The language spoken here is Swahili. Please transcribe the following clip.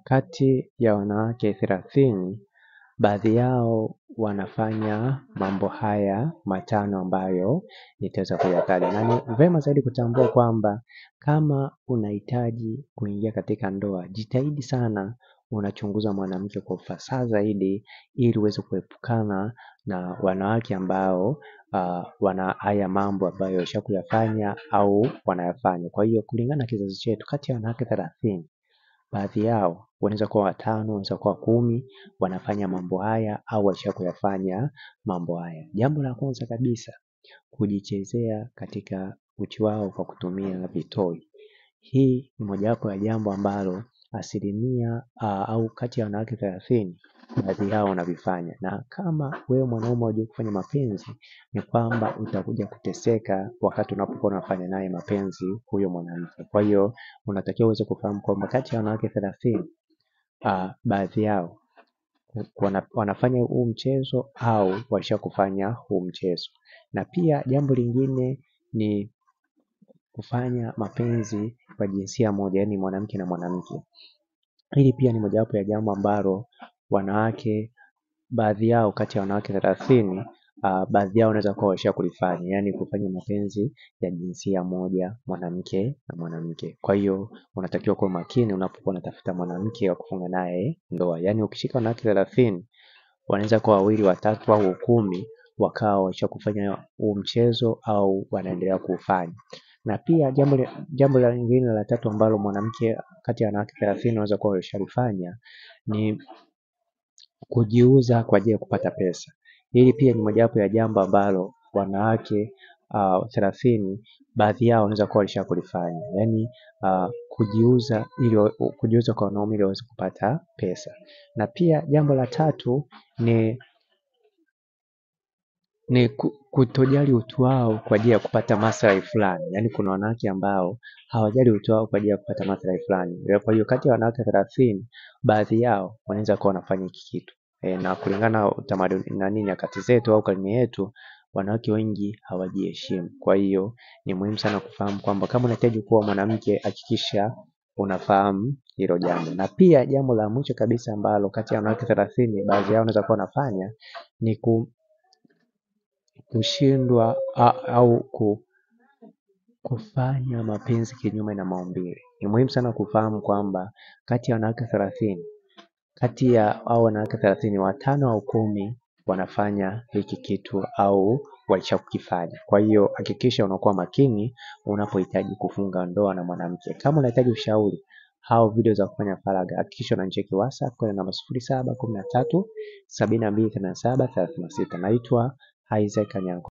kati ya wanawake 30, baadhi yao wanafanya mambo haya matano ambayo nitaweza kuyataja. Na ni vema zaidi kutambua kwamba kama unahitaji kuingia katika ndoa, jitahidi sana unachunguza mwanamke kwa ufasaha zaidi, ili uweze kuepukana na wanawake ambao wana haya mambo ambayo washakuyafanya au wanayafanya. Kwa hiyo kulingana na kizazi chetu, kati ya wanawake 30, baadhi yao wanaweza kuwa 5, wanaweza kuwa 10 wanafanya mambo haya au washakuyafanya mambo haya. Jambo la kwanza kabisa, kujichezea katika uchi wao kwa kutumia vitoi. Hii ni mojawapo ya jambo ambalo asilimia au kati ya wanawake 30, baadhi yao wanavifanya. Na kama wewe mwanaume hujui kufanya mapenzi, ni kwamba utakuja kuteseka wakati unapokuwa unafanya naye mapenzi huyo mwanamke. Kwa hiyo unatakiwa uweze kufahamu kwamba kati ya wanawake 30, baadhi yao wanafanya huu mchezo au washakufanya huu mchezo. Na pia jambo lingine ni kufanya mapenzi kwa jinsia moja, yani mwanamke na mwanamke. Hili pia ni mojawapo ya jambo ambalo wanawake, baadhi yao kati ya wanawake 30, baadhi yao wanaweza kuwa washakulifanya, yani kufanya mapenzi ya jinsia moja, mwanamke na mwanamke. Kwa hiyo unatakiwa kuwa makini unapokuwa unatafuta mwanamke wa kufunga naye ndoa. Yani ukishika wanawake 30, wanaweza kuwa 2, 3 au 10 wakawa washakufanya huu mchezo au wanaendelea kufanya. Na pia jambo lingine la tatu ambalo mwanamke kati ya wanawake 30 wanaweza kuwa washalifanya ni kujiuza kwa ajili ya kupata pesa. Hili pia ni mojawapo ya jambo ambalo wanawake 30, baadhi yao wanaweza kuwa walishakulifanya. Yani kujiuza kwa wanaume ili waweze kupata pesa. Na pia jambo la tatu ni kutojali utu wao kwa ajili ya kupata maslahi fulani. Yani kuna wanawake ambao hawajali utu wao kwa ajili ya kupata maslahi fulani. Kwa hiyo kati ya wanawake 30, baadhi yao wanaweza kuwa wanafanya hiki kitu. Na kulingana na utamaduni na nyakati zetu au karne yetu, wanawake wengi hawajiheshimu. Kwa hiyo ni muhimu sana kufahamu kwamba kama unahitaji kuwa mwanamke, hakikisha unafahamu hilo jambo. Na pia jambo la mwisho kabisa ambalo kati ya wanawake 30, baadhi yao wanaweza kuwa wanafanya ni kushindwa au kufanya mapenzi kinyume na maumbile. Ni muhimu sana kufahamu kwamba kati ya wanawake 30, kati ya hao wanawake 30, 5 au 10 wanafanya hiki kitu au walishakifanya. Kwa hiyo hakikisha unakuwa makini unapohitaji kufunga ndoa na mwanamke. Kama unahitaji ushauri au video za kufanya faragha, hakikisha unanicheki WhatsApp kwa namba 0713 728736. Naitwa Isaac Anyango.